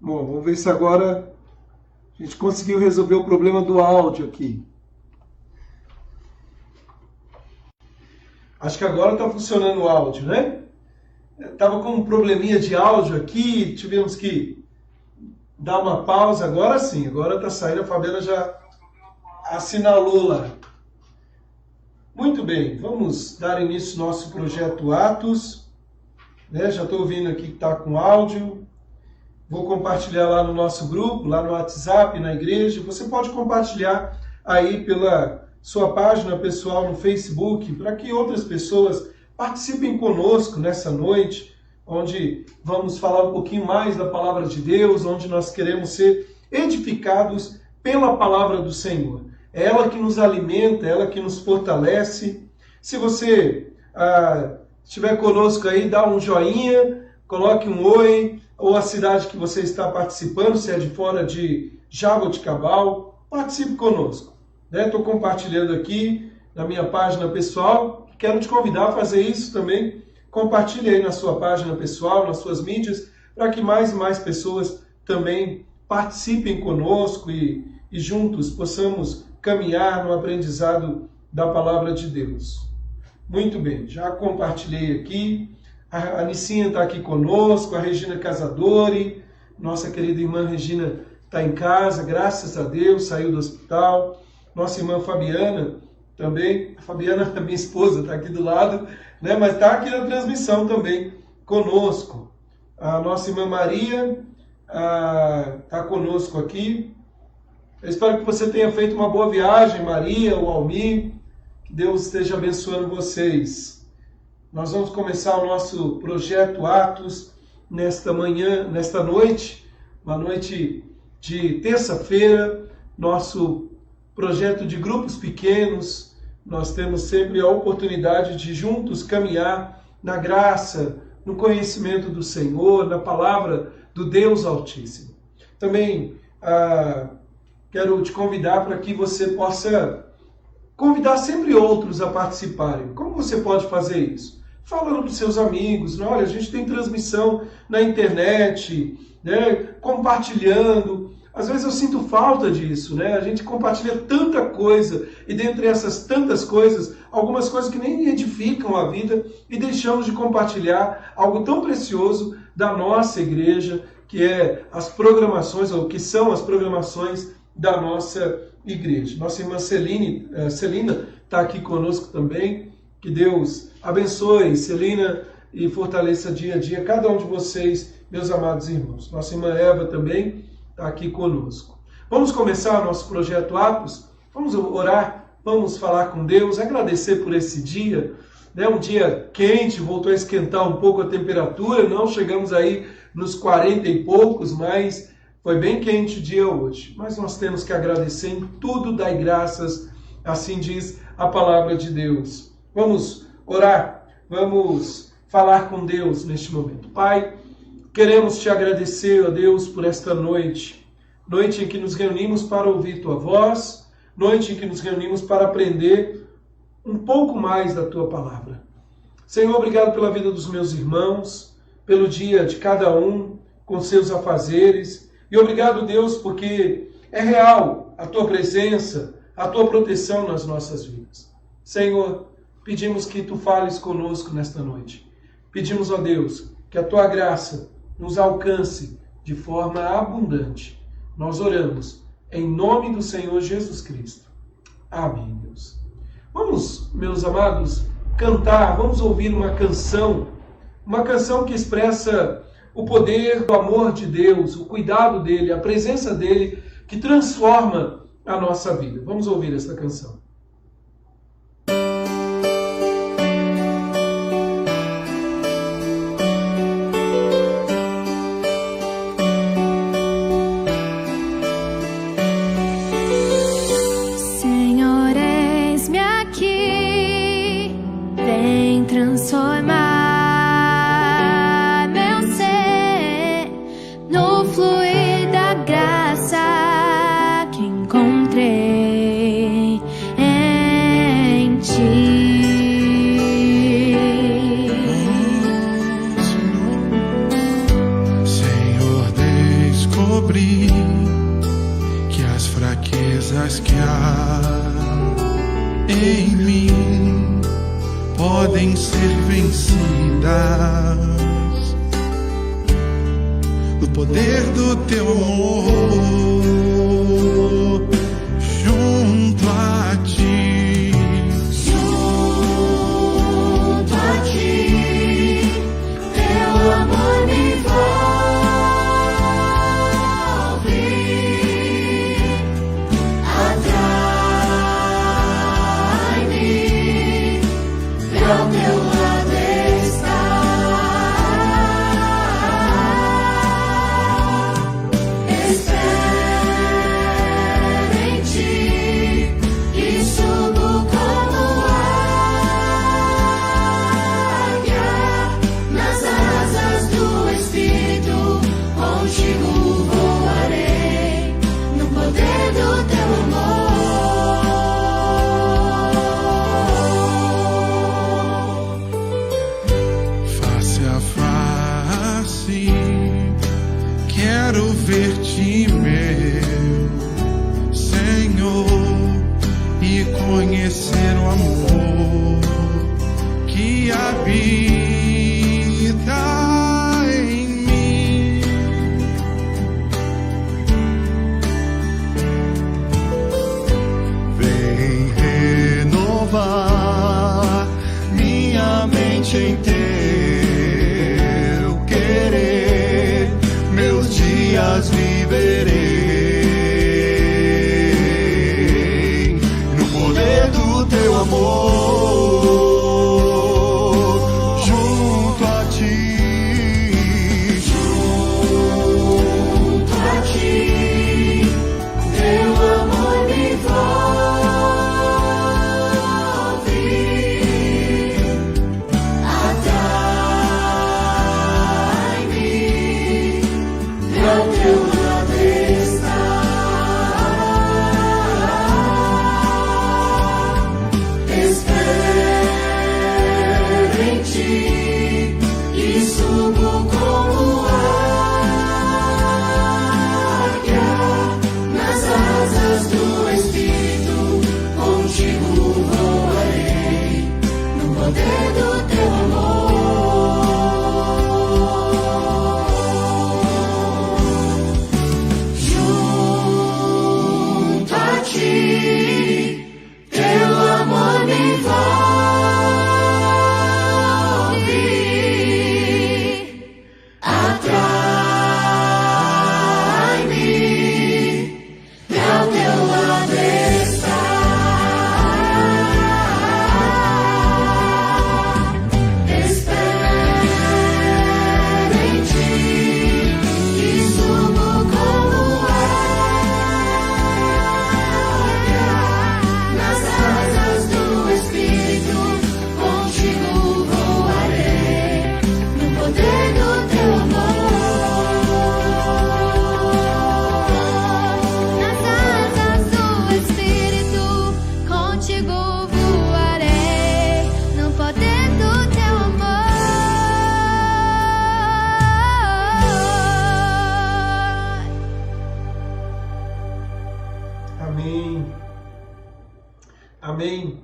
Bom, vamos ver se agora a gente conseguiu resolver o problema do áudio aqui. Acho que agora está funcionando o áudio, né? Estava com um probleminha de áudio aqui, tivemos que dar uma pausa. Agora sim, agora está saindo, a Fabiana já assinalou lá. Muito bem, vamos dar início ao nosso projeto Atos. Né? Já estou ouvindo aqui que está com áudio. Vou compartilhar lá no nosso grupo, lá no WhatsApp, na igreja. Você pode compartilhar aí pela sua página pessoal no Facebook, para que outras pessoas participem conosco nessa noite, onde vamos falar um pouquinho mais da palavra de Deus, onde nós queremos ser edificados pela palavra do Senhor. É ela que nos alimenta, é ela que nos fortalece. Se você estiver conosco aí, dá um joinha, coloque um oi, ou a cidade que você está participando, se é de fora de Jaboticabal, participe conosco. Estou compartilhando aqui na minha página pessoal, quero te convidar a fazer isso também. Compartilhe aí na sua página pessoal, nas suas mídias, para que mais e mais pessoas também participem conosco e juntos possamos caminhar no aprendizado da palavra de Deus. Muito bem, já compartilhei aqui. A Nicinha está aqui conosco, a Regina Casadori, nossa querida irmã Regina está em casa, graças a Deus, saiu do hospital. Nossa irmã Fabiana também, a Fabiana, minha esposa, está aqui do lado, né? Mas está aqui na transmissão também conosco. A nossa irmã Maria está conosco aqui. Eu espero que você tenha feito uma boa viagem, Maria, o Almir, que Deus esteja abençoando vocês. Nós vamos começar o nosso projeto Atos nesta noite, uma noite de terça-feira, nosso projeto de grupos pequenos. Nós temos sempre a oportunidade de juntos caminhar na graça, no conhecimento do Senhor, na palavra do Deus Altíssimo. Também quero te convidar para que você possa convidar sempre outros a participarem. Como você pode fazer isso? Falando para os seus amigos, olha, a gente tem transmissão na internet, né? Compartilhando. Às vezes eu sinto falta disso, né? A gente compartilha tanta coisa, e dentre essas tantas coisas, algumas coisas que nem edificam a vida, e deixamos de compartilhar algo tão precioso da nossa igreja, que é as programações, ou que são as programações da nossa igreja. Nossa irmã Celina está aqui conosco também. Que Deus abençoe, Celina, e fortaleça dia a dia cada um de vocês, meus amados irmãos. Nossa irmã Eva também está aqui conosco. Vamos começar o nosso projeto Atos? Vamos orar, vamos falar com Deus, agradecer por esse dia, né? Um dia quente, voltou a esquentar um pouco a temperatura, não chegamos aí nos 40 e poucos, mas foi bem quente o dia hoje. Mas nós temos que agradecer em tudo, dar graças, assim diz a palavra de Deus. Vamos orar, vamos falar com Deus neste momento. Pai, queremos te agradecer, ó Deus, por esta noite em que nos reunimos para ouvir tua voz, noite em que nos reunimos para aprender um pouco mais da tua palavra. Senhor, obrigado pela vida dos meus irmãos, pelo dia de cada um com seus afazeres, e obrigado, Deus, porque é real a tua presença, a tua proteção nas nossas vidas. Senhor, pedimos que tu fales conosco nesta noite. Pedimos, ó Deus, que a tua graça nos alcance de forma abundante. Nós oramos em nome do Senhor Jesus Cristo. Amém, Deus. Vamos, meus amados, cantar, vamos ouvir uma canção que expressa o poder do amor de Deus, o cuidado dele, a presença dele, que transforma a nossa vida. Vamos ouvir esta canção. Fluir da graça que encontrei em mim podem ser vencidas. O poder do teu amor junto a ti. Junto a ti, teu amor me envolve. Atrai-me, ao teu lado está. Espero em ti e subo como águia nas asas do Espírito. Contigo voarei no poder do teu amor. Face a face, quero ver-te, meu Senhor, e conhecer o amor que habita em mim. Vem renovar minha mente em teu querer, meus dias viverei no poder do teu amor junto a ti. Junto a ti, teu amor me envolve. Atrai-me, ao teu lado está. Espero em ti e subo como águia nas asas do Espírito. Contigo voarei no poder do teu amor. Junto a ti, teu amor me envolve. Atrai-me, ao teu lado está. Espero em ti e subo como águia nas asas do Espírito. Contigo voarei no poder do teu amor. Nas asas do Espírito, contigo voarei no poder do teu amor. Amém. Amém.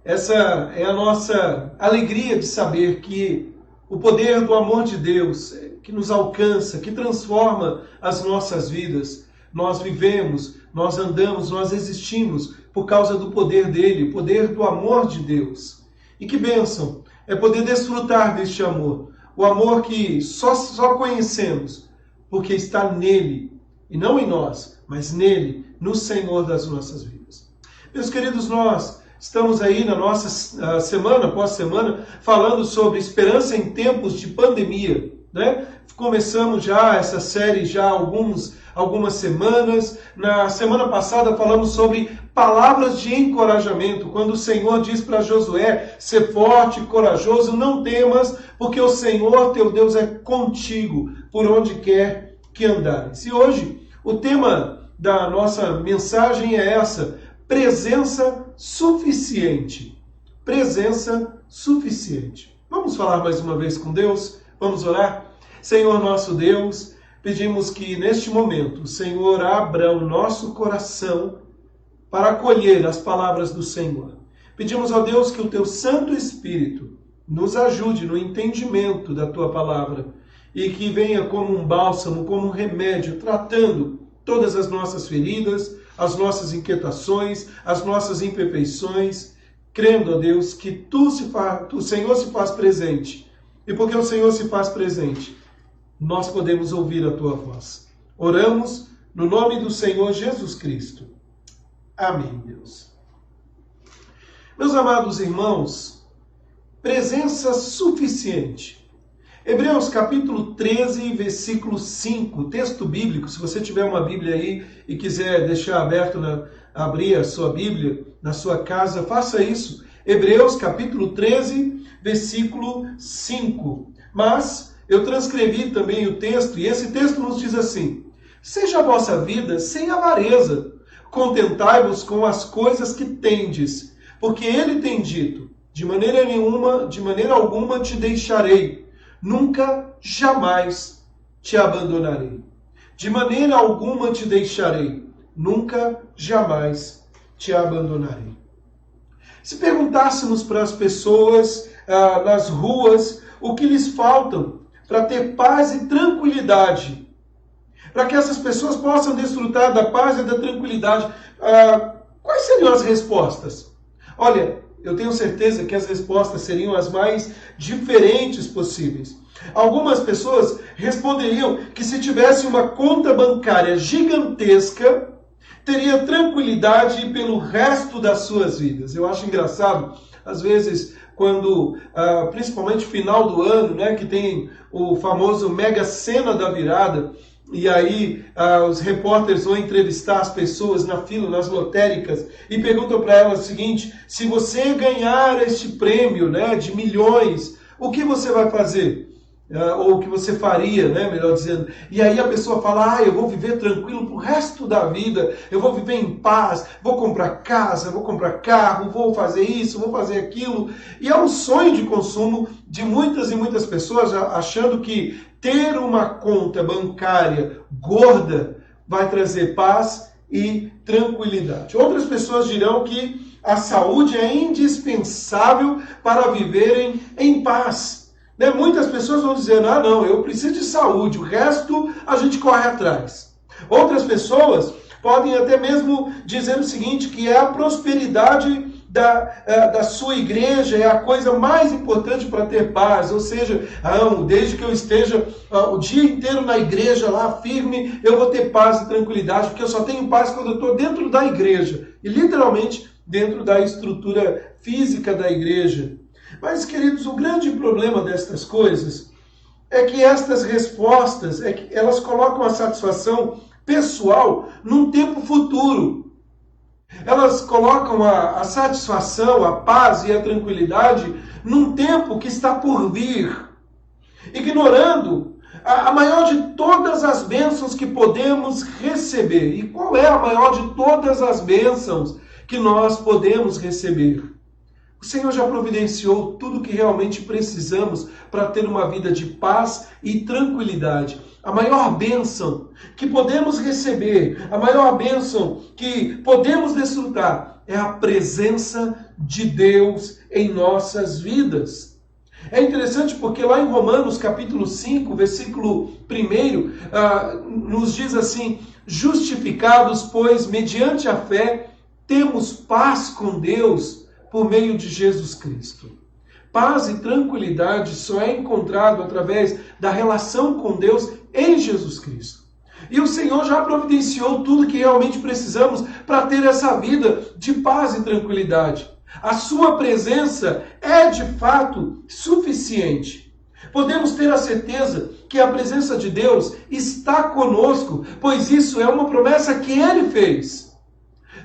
Essa é a nossa alegria de saber que o poder do amor de Deus que nos alcança, que transforma as nossas vidas. Nós vivemos, nós andamos, nós existimos por causa do poder dele, o poder do amor de Deus. E que bênção é poder desfrutar deste amor. O amor que só conhecemos porque está nele, e não em nós, mas nele, no Senhor das nossas vidas. Meus queridos, nós estamos aí na nossa semana após semana falando sobre esperança em tempos de pandemia, né? Começamos já essa série já há algumas semanas. Na semana passada falamos sobre palavras de encorajamento, quando o Senhor diz para Josué: ser forte e corajoso, não temas, porque o Senhor teu Deus é contigo por onde quer que andares. E hoje o tema da nossa mensagem é essa: presença suficiente. Presença suficiente. Vamos falar mais uma vez com Deus? Vamos orar? Senhor nosso Deus, pedimos que neste momento o Senhor abra o nosso coração para acolher as palavras do Senhor. Pedimos a Deus que o teu Santo Espírito nos ajude no entendimento da tua palavra e que venha como um bálsamo, como um remédio, tratando todas as nossas feridas, as nossas inquietações, as nossas imperfeições, crendo, ó Deus, que o Senhor se faz presente. E porque o Senhor se faz presente, nós podemos ouvir a tua voz. Oramos no nome do Senhor Jesus Cristo. Amém, Deus. Meus amados irmãos, presença suficiente. Hebreus capítulo 13, versículo 5, texto bíblico. Se você tiver uma Bíblia aí e quiser deixar aberto, abrir a sua Bíblia na sua casa, faça isso. Hebreus capítulo 13, versículo 5. Mas eu transcrevi também o texto, e esse texto nos diz assim: seja a vossa vida sem avareza, contentai-vos com as coisas que tendes, porque ele tem dito, de maneira alguma te deixarei, nunca, jamais te abandonarei. De maneira alguma te deixarei, nunca, jamais te abandonarei. Se perguntássemos para as pessoas nas ruas o que lhes faltam para ter paz e tranquilidade, para que essas pessoas possam desfrutar da paz e da tranquilidade, quais seriam as respostas? Olha, eu tenho certeza que as respostas seriam as mais diferentes possíveis. Algumas pessoas responderiam que se tivesse uma conta bancária gigantesca, teria tranquilidade pelo resto das suas vidas. Eu acho engraçado, às vezes, quando, principalmente final do ano, né, que tem o famoso Mega Sena da virada, e aí os repórteres vão entrevistar as pessoas na fila, nas lotéricas, e perguntam para elas o seguinte: se você ganhar este prêmio, né, de milhões, o que você vai fazer? Ou o que você faria, né, melhor dizendo. E aí a pessoa fala: eu vou viver tranquilo pro resto da vida, eu vou viver em paz, vou comprar casa, vou comprar carro, vou fazer isso, vou fazer aquilo. E é um sonho de consumo de muitas e muitas pessoas, achando que ter uma conta bancária gorda vai trazer paz e tranquilidade. Outras pessoas dirão que a saúde é indispensável para viverem em paz. Muitas pessoas vão dizer: não, eu preciso de saúde, o resto a gente corre atrás. Outras pessoas podem até mesmo dizer o seguinte, que é a prosperidade da sua igreja é a coisa mais importante para ter paz, ou seja, desde que eu esteja o dia inteiro na igreja lá firme, eu vou ter paz e tranquilidade, porque eu só tenho paz quando eu estou dentro da igreja, e literalmente dentro da estrutura física da igreja. Mas, queridos, o grande problema destas coisas é que estas respostas, elas colocam a satisfação pessoal num tempo futuro. Elas colocam a satisfação, a paz e a tranquilidade num tempo que está por vir, ignorando a maior de todas as bênçãos que podemos receber. E qual é a maior de todas as bênçãos que nós podemos receber? O Senhor já providenciou tudo o que realmente precisamos para ter uma vida de paz e tranquilidade. A maior bênção que podemos receber, a maior bênção que podemos desfrutar é a presença de Deus em nossas vidas. É interessante porque lá em Romanos capítulo 5, versículo 1, nos diz assim: justificados, pois, mediante a fé, temos paz com Deus por meio de Jesus Cristo. Paz e tranquilidade só é encontrado através da relação com Deus em Jesus Cristo. E o Senhor já providenciou tudo que realmente precisamos para ter essa vida de paz e tranquilidade. A sua presença é de fato suficiente. Podemos ter a certeza que a presença de Deus está conosco, pois isso é uma promessa que Ele fez.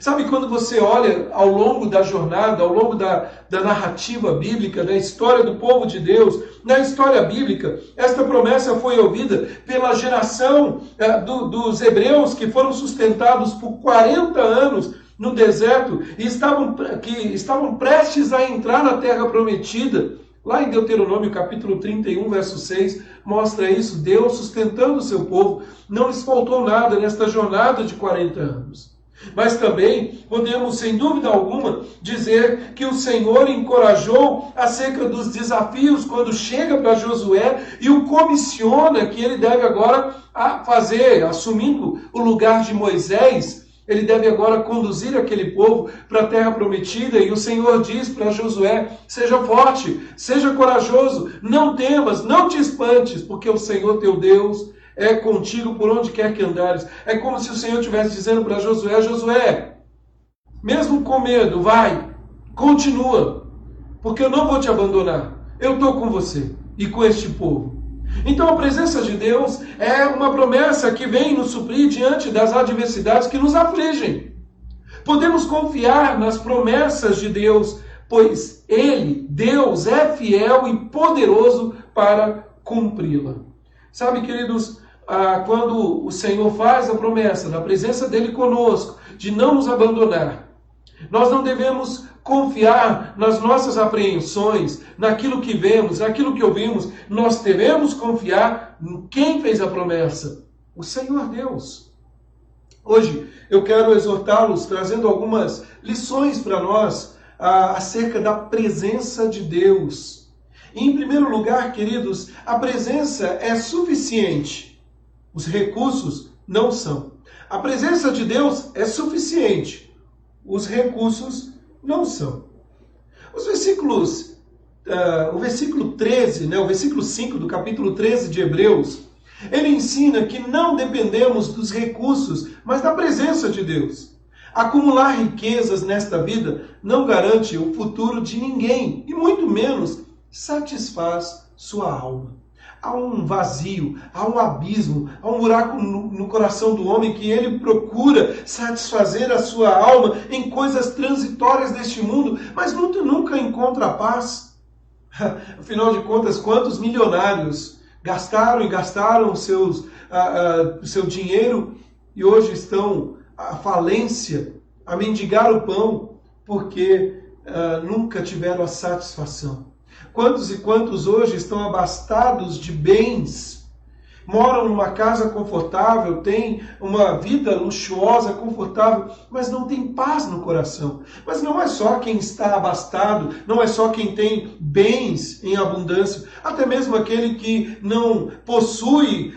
Sabe, quando você olha ao longo da jornada, ao longo da narrativa bíblica, da história do povo de Deus, na história bíblica, esta promessa foi ouvida pela geração dos hebreus que foram sustentados por 40 anos no deserto e estavam prestes a entrar na terra prometida. Lá em Deuteronômio capítulo 31, verso 6, mostra isso, Deus sustentando o seu povo. Não lhes faltou nada nesta jornada de 40 anos. Mas também podemos, sem dúvida alguma, dizer que o Senhor encorajou acerca dos desafios quando chega para Josué e o comissiona que ele deve agora fazer, assumindo o lugar de Moisés. Ele deve agora conduzir aquele povo para a terra prometida, e o Senhor diz para Josué: seja forte, seja corajoso, não temas, não te espantes, porque o Senhor teu Deus é contigo por onde quer que andares. É como se o Senhor estivesse dizendo para Josué: Josué, mesmo com medo, vai, continua, porque eu não vou te abandonar, eu estou com você e com este povo. Então a presença de Deus é uma promessa que vem nos suprir diante das adversidades que nos afligem. Podemos confiar nas promessas de Deus, pois Ele, Deus, é fiel e poderoso para cumpri-la. Sabe, queridos, quando o Senhor faz a promessa, na presença dEle conosco, de não nos abandonar, nós não devemos confiar nas nossas apreensões, naquilo que vemos, naquilo que ouvimos. Nós devemos confiar em quem fez a promessa, o Senhor Deus. Hoje eu quero exortá-los, trazendo algumas lições para nós acerca da presença de Deus. E, em primeiro lugar, queridos, a presença é suficiente. Os recursos não são. A presença de Deus é suficiente. Os recursos não são. Os versículos, o versículo 13, o versículo 5 do capítulo 13 de Hebreus, ele ensina que não dependemos dos recursos, mas da presença de Deus. Acumular riquezas nesta vida não garante o futuro de ninguém, e muito menos satisfaz sua alma. Há um vazio, há um abismo, há um buraco no coração do homem que ele procura satisfazer a sua alma em coisas transitórias deste mundo, mas nunca encontra a paz. Afinal de contas, quantos milionários gastaram e gastaram o seu dinheiro e hoje estão à falência, a mendigar o pão, porque nunca tiveram a satisfação. Quantos e quantos hoje estão abastados de bens, moram numa casa confortável, têm uma vida luxuosa, confortável, mas não tem paz no coração. Mas não é só quem está abastado, não é só quem tem bens em abundância, até mesmo aquele que não possui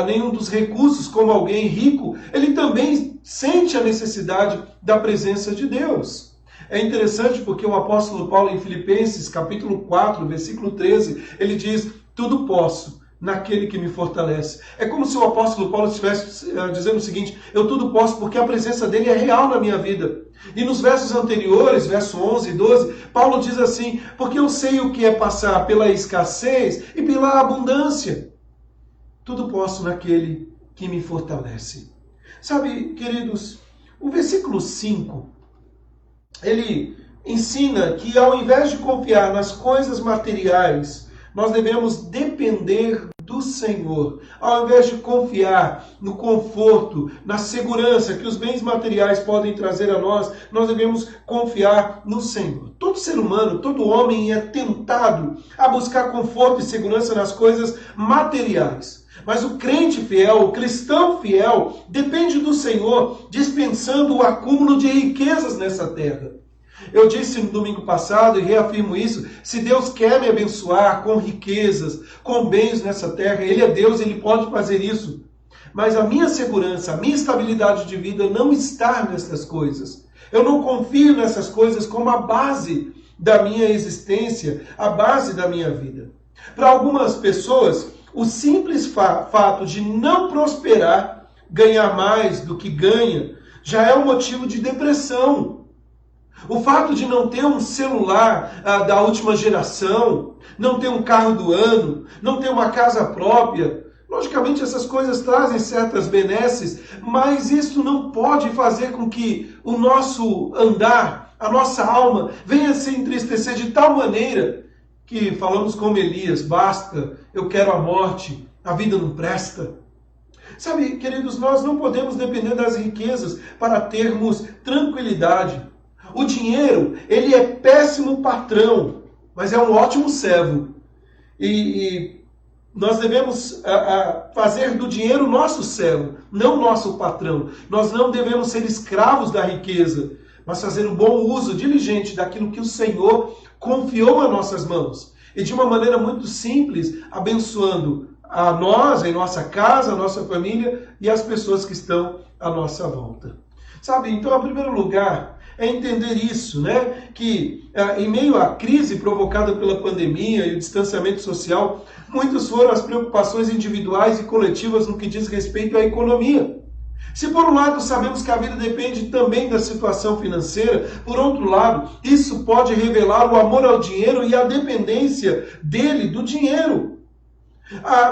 nenhum dos recursos, como alguém rico, ele também sente a necessidade da presença de Deus. É interessante porque o apóstolo Paulo, em Filipenses, capítulo 4, versículo 13, ele diz: tudo posso naquele que me fortalece. É como se o apóstolo Paulo estivesse dizendo o seguinte: eu tudo posso porque a presença dele é real na minha vida. E nos versos anteriores, verso 11 e 12, Paulo diz assim: porque eu sei o que é passar pela escassez e pela abundância. Tudo posso naquele que me fortalece. Sabe, queridos, o versículo 5, ele ensina que ao invés de confiar nas coisas materiais, nós devemos depender do Senhor. Ao invés de confiar no conforto, na segurança que os bens materiais podem trazer a nós, nós devemos confiar no Senhor. Todo ser humano, todo homem é tentado a buscar conforto e segurança nas coisas materiais. Mas o crente fiel, o cristão fiel, depende do Senhor, dispensando o acúmulo de riquezas nessa terra. Eu disse no domingo passado e reafirmo isso: se Deus quer me abençoar com riquezas, com bens nessa terra, Ele é Deus, Ele pode fazer isso. Mas a minha segurança, a minha estabilidade de vida não está nessas coisas. Eu não confio nessas coisas como a base da minha existência, a base da minha vida. Para algumas pessoas, o simples fato de não prosperar, ganhar mais do que ganha, já é um motivo de depressão. O fato de não ter um celular da última geração, não ter um carro do ano, não ter uma casa própria, logicamente essas coisas trazem certas benesses, mas isso não pode fazer com que o nosso andar, a nossa alma, venha se entristecer de tal maneira que falamos como Elias: basta, eu quero a morte, a vida não presta. Sabe, queridos, nós não podemos depender das riquezas para termos tranquilidade. O dinheiro, ele é péssimo patrão, mas é um ótimo servo. E nós devemos fazer do dinheiro nosso servo, não nosso patrão. Nós não devemos ser escravos da riqueza, mas fazer um bom uso diligente daquilo que o Senhor confiou a nossas mãos. E de uma maneira muito simples, abençoando a nós, em nossa casa, a nossa família e as pessoas que estão à nossa volta. Sabe, então, em primeiro lugar, é entender isso, né? Que em meio à crise provocada pela pandemia e o distanciamento social, muitas foram as preocupações individuais e coletivas no que diz respeito à economia. Se por um lado sabemos que a vida depende também da situação financeira, por outro lado, isso pode revelar o amor ao dinheiro e a dependência dele, do dinheiro.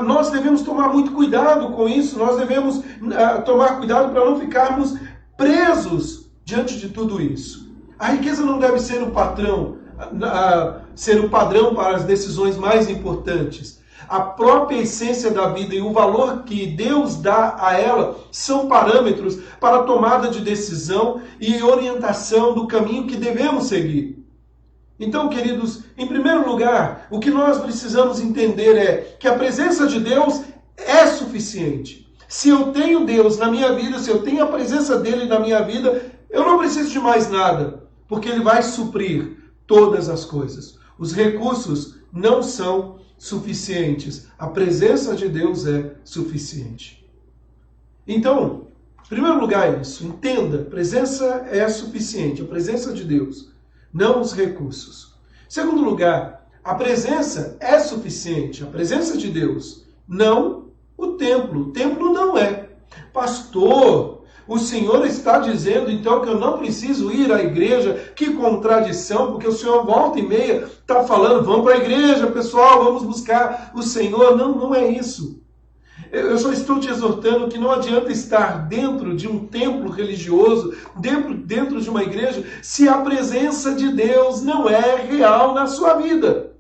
Nós devemos tomar muito cuidado com isso, nós devemos tomar cuidado para não ficarmos presos diante de tudo isso. A riqueza não deve ser o padrão para as decisões mais importantes. A própria essência da vida e o valor que Deus dá a ela são parâmetros para a tomada de decisão e orientação do caminho que devemos seguir. Então, queridos, em primeiro lugar, o que nós precisamos entender é que a presença de Deus é suficiente. Se eu tenho Deus na minha vida, se eu tenho a presença dele na minha vida, eu não preciso de mais nada, porque ele vai suprir todas as coisas. Os recursos não são suficientes. A presença de Deus é suficiente. Então, em primeiro lugar é isso. Entenda, a presença é suficiente. A presença de Deus, não os recursos. Em segundo lugar, a presença é suficiente. A presença de Deus, não o templo. O templo não é. Pastor, o Senhor está dizendo então que eu não preciso ir à igreja. Que contradição, porque o Senhor volta e meia está falando, vamos para a igreja, pessoal, vamos buscar o Senhor. Não, não é isso. Eu só estou te exortando que não adianta estar dentro de um templo religioso, dentro de uma igreja, se a presença de Deus não é real na sua vida.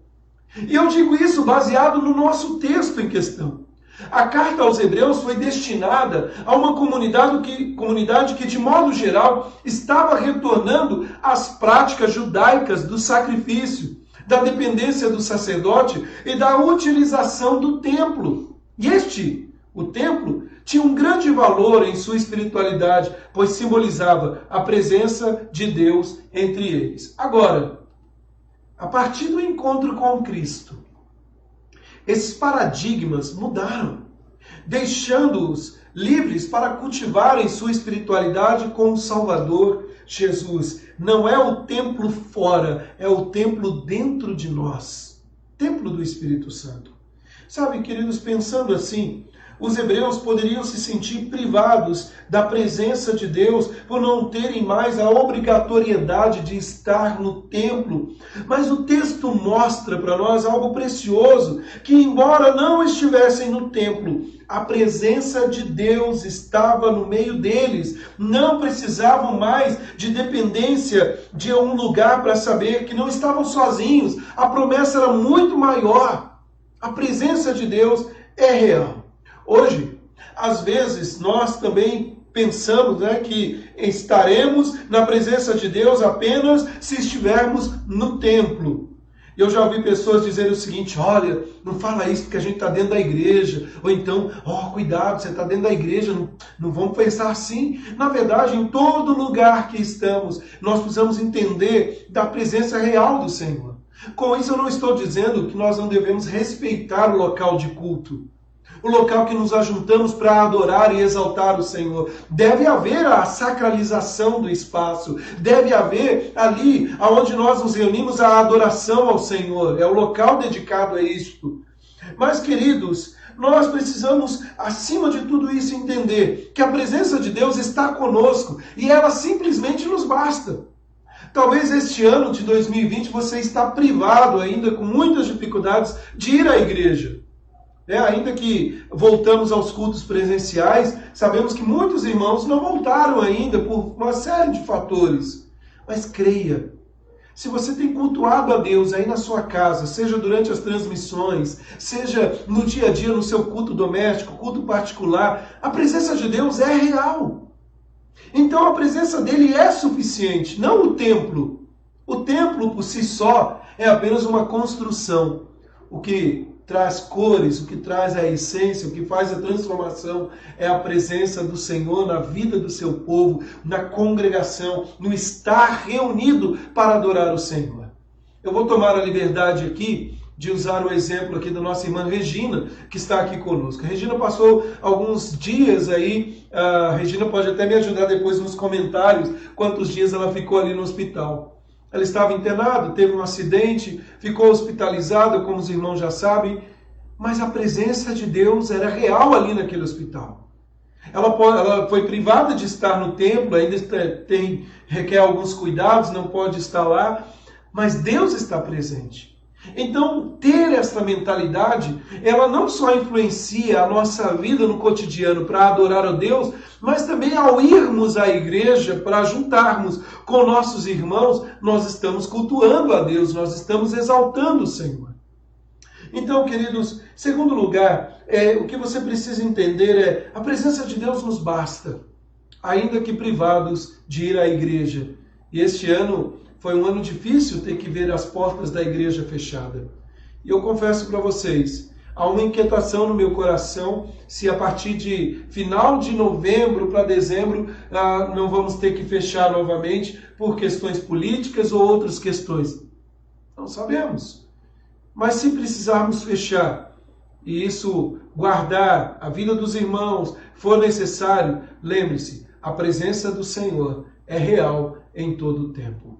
E eu digo isso baseado no nosso texto em questão. A carta aos Hebreus foi destinada a uma comunidade que, de modo geral, estava retornando às práticas judaicas do sacrifício, da dependência do sacerdote e da utilização do templo. E o templo, tinha um grande valor em sua espiritualidade, pois simbolizava a presença de Deus entre eles. Agora, a partir do encontro com Cristo, esses paradigmas mudaram, deixando-os livres para cultivarem sua espiritualidade com o Salvador Jesus. Não é o templo fora, é o templo dentro de nós. Templo do Espírito Santo. Sabe, queridos, pensando assim, os hebreus poderiam se sentir privados da presença de Deus por não terem mais a obrigatoriedade de estar no templo. Mas o texto mostra para nós algo precioso, que embora não estivessem no templo, a presença de Deus estava no meio deles. Não precisavam mais de dependência de um lugar para saber que não estavam sozinhos. A promessa era muito maior. A presença de Deus é real. Hoje, às vezes, nós também pensamos, que estaremos na presença de Deus apenas se estivermos no templo. Eu já ouvi pessoas dizerem o seguinte, olha, não fala isso porque a gente está dentro da igreja. Ou então, cuidado, você está dentro da igreja, não vamos pensar assim. Na verdade, em todo lugar que estamos, nós precisamos entender da presença real do Senhor. Com isso, eu não estou dizendo que nós não devemos respeitar o local de culto. O local que nos ajuntamos para adorar e exaltar o Senhor. Deve haver a sacralização do espaço. Deve haver ali, onde nós nos reunimos, a adoração ao Senhor. É o local dedicado a isto. Mas, queridos, nós precisamos, acima de tudo isso, entender que a presença de Deus está conosco e ela simplesmente nos basta. Talvez este ano de 2020 você está privado ainda, com muitas dificuldades, de ir à igreja. Ainda que voltamos aos cultos presenciais, sabemos que muitos irmãos não voltaram ainda por uma série de fatores. Mas creia, se você tem cultuado a Deus aí na sua casa, seja durante as transmissões, seja no dia a dia, no seu culto doméstico, culto particular, a presença de Deus é real. Então a presença dele é suficiente, não o templo. O templo por si só é apenas uma construção. O que traz cores, o que traz a essência, o que faz a transformação é a presença do Senhor na vida do seu povo, na congregação, no estar reunido para adorar o Senhor. Eu vou tomar a liberdade aqui de usar o exemplo aqui da nossa irmã Regina, que está aqui conosco. A Regina passou alguns dias aí, a Regina pode até me ajudar depois nos comentários, quantos dias ela ficou ali no hospital. Ela estava internada, teve um acidente, ficou hospitalizada, como os irmãos já sabem, mas a presença de Deus era real ali naquele hospital. Ela foi privada de estar no templo, ainda requer alguns cuidados, não pode estar lá, mas Deus está presente. Então, ter essa mentalidade, ela não só influencia a nossa vida no cotidiano para adorar a Deus, mas também ao irmos à igreja para juntarmos com nossos irmãos, nós estamos cultuando a Deus, nós estamos exaltando o Senhor. Então, queridos, segundo lugar, o que você precisa entender é a presença de Deus nos basta, ainda que privados de ir à igreja. E este ano foi um ano difícil ter que ver as portas da igreja fechadas. E eu confesso para vocês, há uma inquietação no meu coração se a partir de final de novembro para dezembro não vamos ter que fechar novamente por questões políticas ou outras questões. Não sabemos. Mas se precisarmos fechar e isso guardar a vida dos irmãos, for necessário, lembre-se, a presença do Senhor é real em todo o tempo.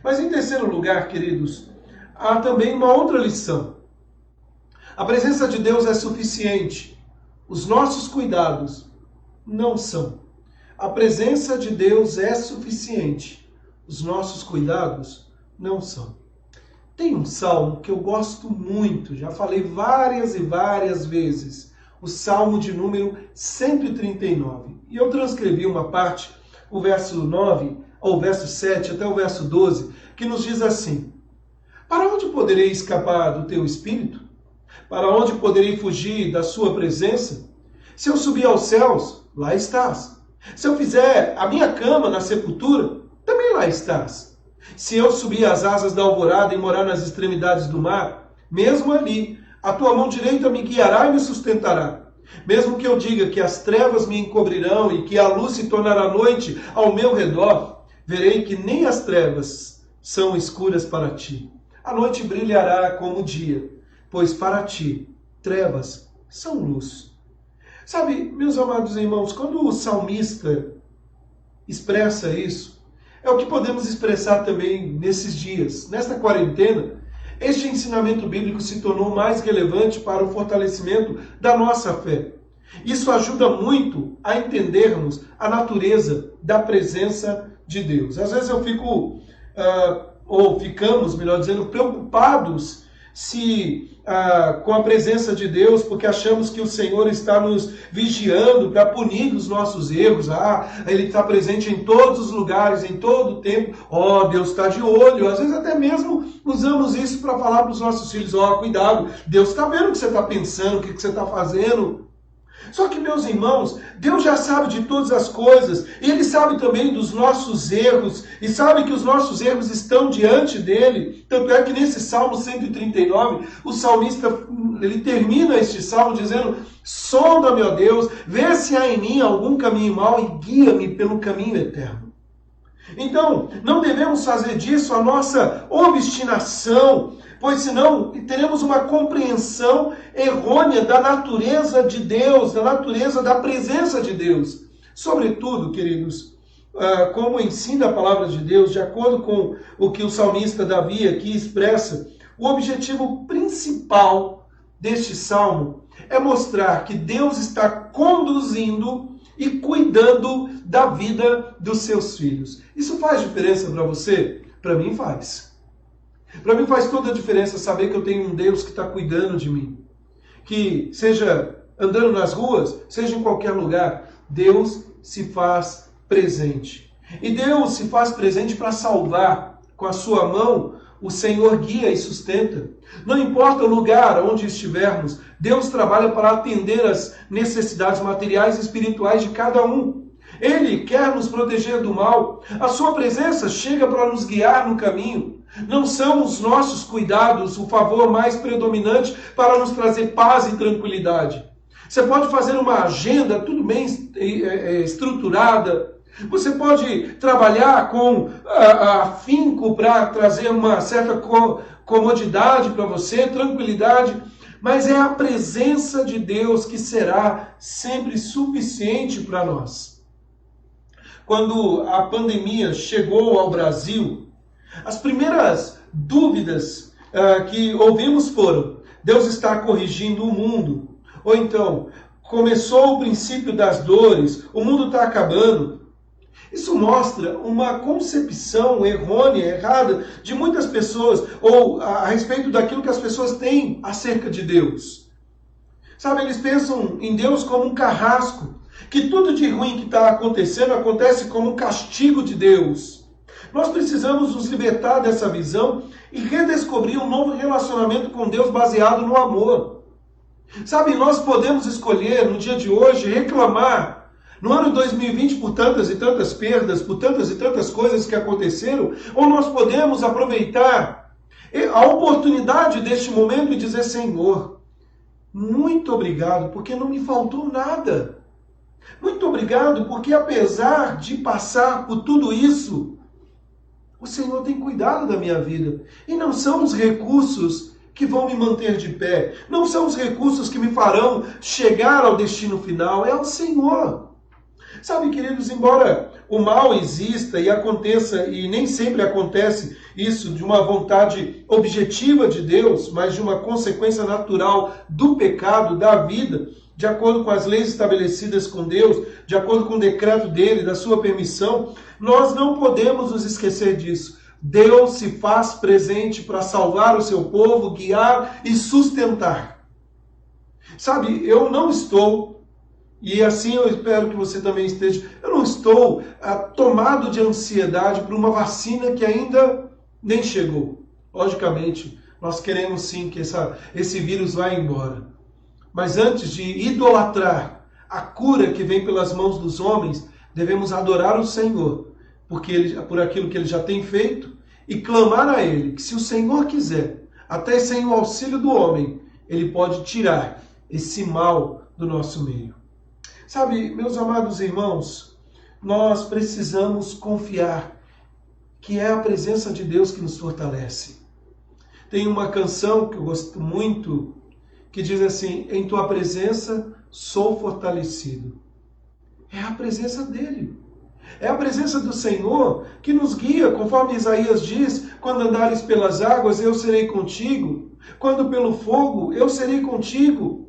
Mas em terceiro lugar, queridos, há também uma outra lição. A presença de Deus é suficiente. Os nossos cuidados não são. A presença de Deus é suficiente. Os nossos cuidados não são. Tem um salmo que eu gosto muito, já falei várias e várias vezes. O salmo de número 139. E eu transcrevi uma parte, o verso 9, ou verso 7 até o verso 12, que nos diz assim: para onde poderei escapar do teu espírito? Para onde poderei fugir da sua presença? Se eu subir aos céus, lá estás. Se eu fizer a minha cama na sepultura, também lá estás. Se eu subir às asas da alvorada e morar nas extremidades do mar, mesmo ali, a tua mão direita me guiará e me sustentará. Mesmo que eu diga que as trevas me encobrirão e que a luz se tornará noite ao meu redor, verei que nem as trevas são escuras para ti. A noite brilhará como o dia, pois para ti trevas são luz. Sabe, meus amados irmãos, quando o salmista expressa isso, é o que podemos expressar também nesses dias, nesta quarentena. Este ensinamento bíblico se tornou mais relevante para o fortalecimento da nossa fé. Isso ajuda muito a entendermos a natureza da presença de Deus. Às vezes eu fico, ou ficamos, melhor dizendo, preocupados com a presença de Deus, porque achamos que o Senhor está nos vigiando para punir os nossos erros. Ele está presente em todos os lugares, em todo o tempo. Deus está de olho. Às vezes até mesmo usamos isso para falar para os nossos filhos: cuidado, Deus está vendo o que você está pensando, o que você está fazendo. Só que, meus irmãos, Deus já sabe de todas as coisas, e Ele sabe também dos nossos erros, e sabe que os nossos erros estão diante dEle. Tanto é que nesse Salmo 139, o salmista, ele termina este salmo dizendo: sonda-me, ó Deus, vê se há em mim algum caminho mau e guia-me pelo caminho eterno. Então, não devemos fazer disso a nossa obstinação, pois senão teremos uma compreensão errônea da natureza de Deus, da natureza da presença de Deus. Sobretudo, queridos, como ensina a palavra de Deus, de acordo com o que o salmista Davi aqui expressa, o objetivo principal deste salmo é mostrar que Deus está conduzindo e cuidando da vida dos seus filhos. Isso faz diferença para você? Para mim faz. Para mim faz toda a diferença saber que eu tenho um Deus que está cuidando de mim. Que seja andando nas ruas, seja em qualquer lugar, Deus se faz presente. E Deus se faz presente para salvar. Com a sua mão, o Senhor guia e sustenta. Não importa o lugar onde estivermos, Deus trabalha para atender as necessidades materiais e espirituais de cada um. Ele quer nos proteger do mal. A sua presença chega para nos guiar no caminho. Não são os nossos cuidados o favor mais predominante para nos trazer paz e tranquilidade. Você pode fazer uma agenda tudo bem estruturada. Você pode trabalhar com afinco para trazer uma certa comodidade para você, tranquilidade. Mas é a presença de Deus que será sempre suficiente para nós. Quando a pandemia chegou ao Brasil, as primeiras dúvidas que ouvimos foram: Deus está corrigindo o mundo. Ou então, começou o princípio das dores, o mundo está acabando. Isso mostra uma concepção errônea, errada, de muitas pessoas, ou a respeito daquilo que as pessoas têm acerca de Deus. Sabe, eles pensam em Deus como um carrasco, que tudo de ruim que está acontecendo acontece como um castigo de Deus. Nós precisamos nos libertar dessa visão e redescobrir um novo relacionamento com Deus baseado no amor. Sabe, nós podemos escolher no dia de hoje reclamar no ano 2020 por tantas e tantas perdas, por tantas e tantas coisas que aconteceram, ou nós podemos aproveitar a oportunidade deste momento e dizer: Senhor, muito obrigado, porque não me faltou nada. Muito obrigado, porque apesar de passar por tudo isso, o Senhor tem cuidado da minha vida. E não são os recursos que vão me manter de pé, não são os recursos que me farão chegar ao destino final, é o Senhor. Sabe, queridos, embora o mal exista e aconteça, e nem sempre acontece isso de uma vontade objetiva de Deus, mas de uma consequência natural do pecado, da vida, de acordo com as leis estabelecidas com Deus, de acordo com o decreto dele, da sua permissão, nós não podemos nos esquecer disso. Deus se faz presente para salvar o seu povo, guiar e sustentar. Sabe, eu não estou, e assim eu espero que você também esteja, eu não estou tomado de ansiedade por uma vacina que ainda nem chegou. Logicamente, nós queremos sim que esse vírus vá embora. Mas antes de idolatrar a cura que vem pelas mãos dos homens, devemos adorar o Senhor, por aquilo que Ele já tem feito, e clamar a Ele, que se o Senhor quiser, até sem o auxílio do homem, Ele pode tirar esse mal do nosso meio. Sabe, meus amados irmãos, nós precisamos confiar que é a presença de Deus que nos fortalece. Tem uma canção que eu gosto muito, que diz assim: em tua presença sou fortalecido. É a presença dele. É a presença do Senhor que nos guia, conforme Isaías diz: quando andares pelas águas, eu serei contigo. Quando pelo fogo, eu serei contigo.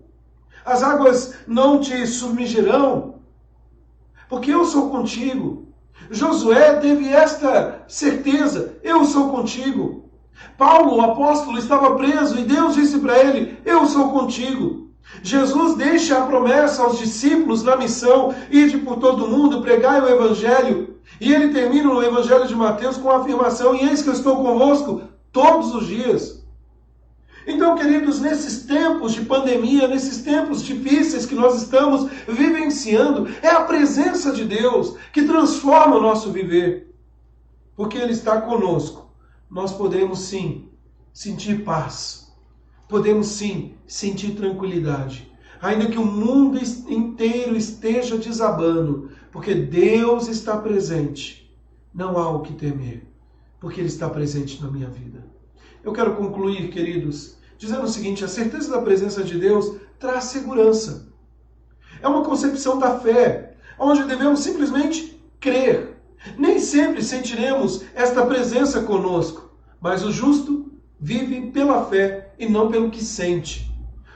As águas não te submergirão, porque eu sou contigo. Josué teve esta certeza: eu sou contigo. Paulo, o apóstolo, estava preso e Deus disse para ele: eu sou contigo. Jesus deixa a promessa aos discípulos na missão: ide por todo mundo, pregai o evangelho. E ele termina no evangelho de Mateus com a afirmação: e eis que eu estou convosco todos os dias. Então, queridos, nesses tempos de pandemia, nesses tempos difíceis que nós estamos vivenciando, é a presença de Deus que transforma o nosso viver. Porque Ele está conosco, nós podemos sim sentir paz. Podemos sim sentir tranquilidade. Ainda que o mundo inteiro esteja desabando, porque Deus está presente, não há o que temer, porque Ele está presente na minha vida. Eu quero concluir, queridos, dizendo o seguinte: a certeza da presença de Deus traz segurança. É uma concepção da fé, onde devemos simplesmente crer. Nem sempre sentiremos esta presença conosco, mas o justo vive pela fé e não pelo que sente.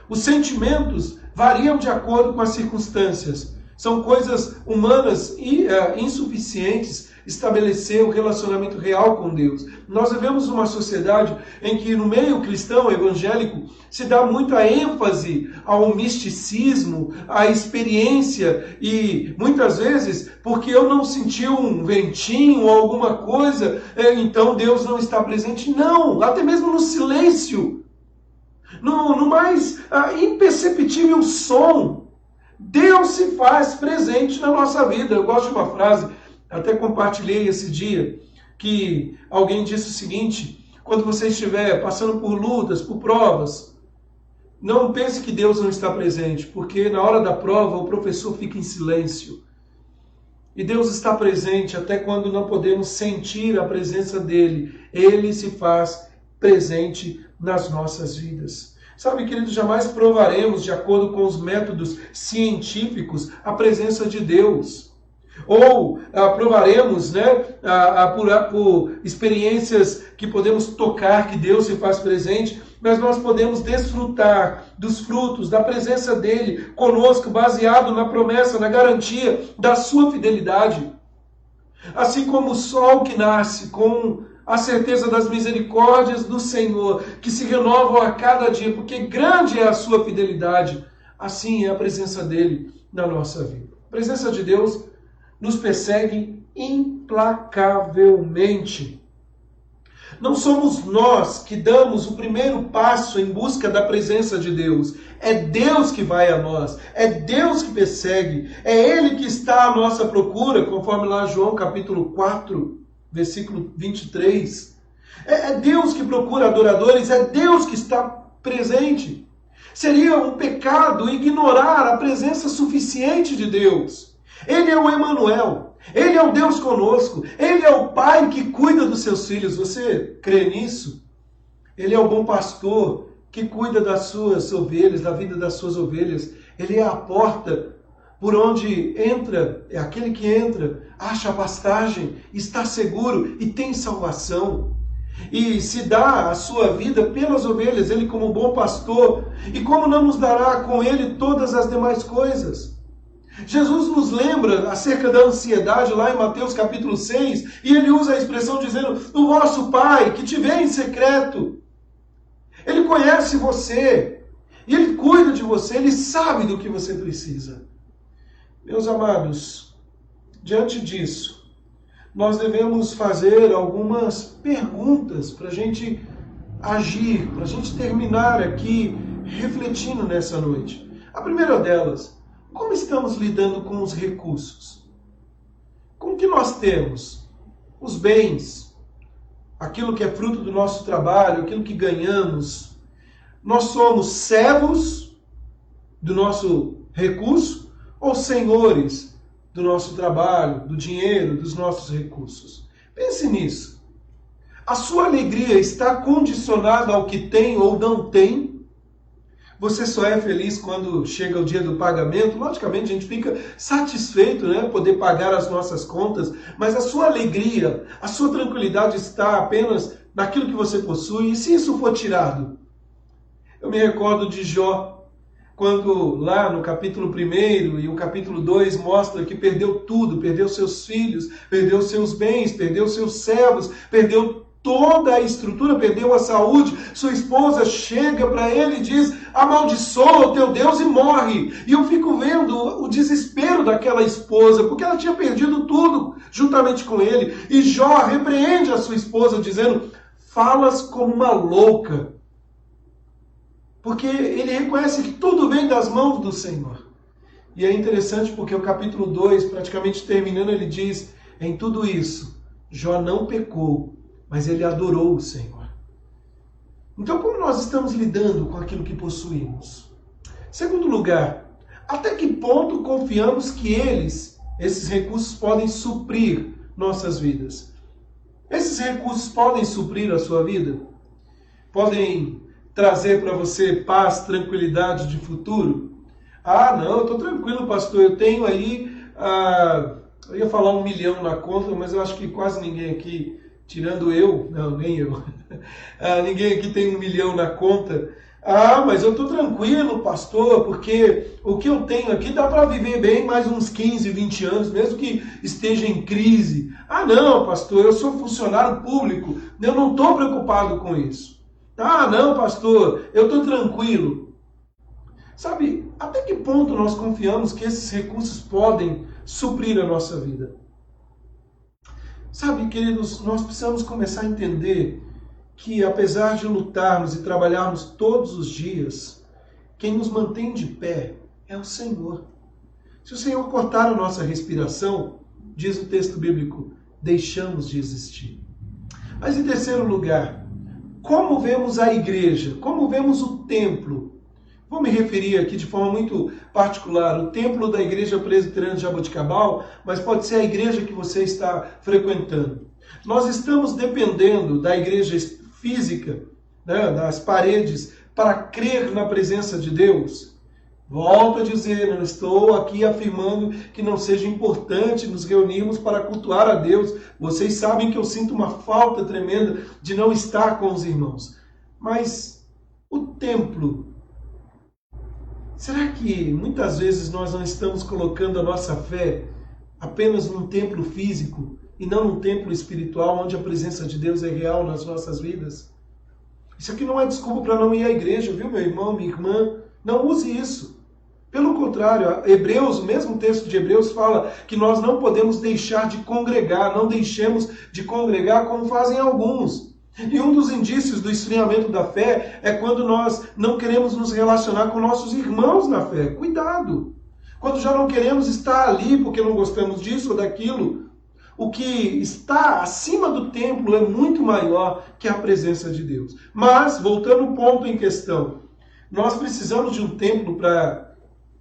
Os sentimentos variam de acordo com as circunstâncias. São coisas humanas e insuficientes estabelecer o relacionamento real com Deus. Nós vivemos uma sociedade em que no meio cristão evangélico se dá muita ênfase ao misticismo, à experiência, e muitas vezes, porque eu não senti um ventinho ou alguma coisa, então Deus não está presente. Não, até mesmo no silêncio, no mais imperceptível som, Deus se faz presente na nossa vida. Eu gosto de uma frase, até compartilhei esse dia, que alguém disse o seguinte: quando você estiver passando por lutas, por provas, não pense que Deus não está presente, porque na hora da prova o professor fica em silêncio. E Deus está presente até quando não podemos sentir a presença dele. Ele se faz presente nas nossas vidas. Sabe, queridos, jamais provaremos, de acordo com os métodos científicos, a presença de Deus. Ou provaremos, por experiências que podemos tocar, que Deus se faz presente, mas nós podemos desfrutar dos frutos da presença dele conosco, baseado na promessa, na garantia da sua fidelidade. Assim como o sol que nasce com a certeza das misericórdias do Senhor, que se renovam a cada dia, porque grande é a sua fidelidade, assim é a presença dele na nossa vida. A presença de Deus nos persegue implacavelmente. Não somos nós que damos o primeiro passo em busca da presença de Deus. É Deus que vai a nós. É Deus que persegue. É Ele que está à nossa procura, conforme lá João capítulo 4, versículo 23. É Deus que procura adoradores. É Deus que está presente. Seria um pecado ignorar a presença suficiente de Deus. Ele é o Emanuel. Ele é o Deus conosco. Ele é o Pai que cuida dos seus filhos. Você crê nisso? Ele é o bom pastor que cuida das suas ovelhas, da vida das suas ovelhas. Ele é a porta por onde entra, é aquele que entra, acha a pastagem, está seguro e tem salvação. E se dá a sua vida pelas ovelhas, ele como bom pastor. E como não nos dará com ele todas as demais coisas? Jesus nos lembra acerca da ansiedade lá em Mateus capítulo 6, e ele usa a expressão dizendo, o vosso Pai que te vê em secreto. Ele conhece você, e ele cuida de você, ele sabe do que você precisa. Meus amados, diante disso, nós devemos fazer algumas perguntas para a gente agir, para a gente terminar aqui refletindo nessa noite. A primeira delas, como estamos lidando com os recursos? Com o que nós temos? Os bens, aquilo que é fruto do nosso trabalho, aquilo que ganhamos. Nós somos servos do nosso recurso ou senhores do nosso trabalho, do dinheiro, dos nossos recursos? Pense nisso. A sua alegria está condicionada ao que tem ou não tem? Você só é feliz quando chega o dia do pagamento? Logicamente, a gente fica satisfeito, poder pagar as nossas contas, mas a sua alegria, a sua tranquilidade está apenas naquilo que você possui. E se isso for tirado? Eu me recordo de Jó, quando lá no capítulo 1 e o capítulo 2 mostra que perdeu tudo, perdeu seus filhos, perdeu seus bens, perdeu seus servos, perdeu toda a estrutura, perdeu a saúde. Sua esposa chega para ele e diz, amaldiçoa o teu Deus e morre. E eu fico vendo o desespero daquela esposa, porque ela tinha perdido tudo juntamente com ele. E Jó repreende a sua esposa dizendo, falas como uma louca. Porque ele reconhece que tudo vem das mãos do Senhor. E é interessante porque o capítulo 2, praticamente terminando, ele diz, em tudo isso, Jó não pecou, mas ele adorou o Senhor. Então, como nós estamos lidando com aquilo que possuímos? Segundo lugar, até que ponto confiamos que esses recursos podem suprir nossas vidas? Esses recursos podem suprir a sua vida? Podem trazer para você paz, tranquilidade de futuro? Ah, não, eu estou tranquilo, pastor, eu tenho aí, eu ia falar 1 milhão na conta, mas eu acho que quase ninguém aqui, tirando eu, não, nem eu, ninguém aqui tem 1 milhão na conta. Ah, mas eu estou tranquilo, pastor, porque o que eu tenho aqui dá para viver bem mais uns 15, 20 anos, mesmo que esteja em crise. Ah, não, pastor, eu sou funcionário público, eu não estou preocupado com isso. Ah, não, pastor, eu estou tranquilo. Sabe, até que ponto nós confiamos que esses recursos podem suprir a nossa vida? Sabe, queridos, nós precisamos começar a entender que, apesar de lutarmos e trabalharmos todos os dias, quem nos mantém de pé é o Senhor. Se o Senhor cortar a nossa respiração, diz o texto bíblico, deixamos de existir. Mas em terceiro lugar, como vemos a igreja, como vemos o templo. Vou me referir aqui de forma muito particular, o templo da Igreja Presbiteriana de Jaboticabal, mas pode ser a igreja que você está frequentando. Nós estamos dependendo da igreja física, né, das paredes, para crer na presença de Deus. Volto a dizer, não estou aqui afirmando que não seja importante nos reunirmos para cultuar a Deus. Vocês sabem que eu sinto uma falta tremenda de não estar com os irmãos. Mas o templo, será que muitas vezes nós não estamos colocando a nossa fé apenas num templo físico e não num templo espiritual onde a presença de Deus é real nas nossas vidas? Isso aqui não é desculpa para não ir à igreja, viu, meu irmão, minha irmã? Não use isso. Pelo contrário, Hebreus, o mesmo texto de Hebreus fala que nós não podemos deixar de congregar, não deixemos de congregar como fazem alguns. E um dos indícios do esfriamento da fé é quando nós não queremos nos relacionar com nossos irmãos na fé. Cuidado! Quando já não queremos estar ali porque não gostamos disso ou daquilo. O que está acima do templo é muito maior que a presença de Deus. Mas, voltando ao ponto em questão, nós precisamos de um templo para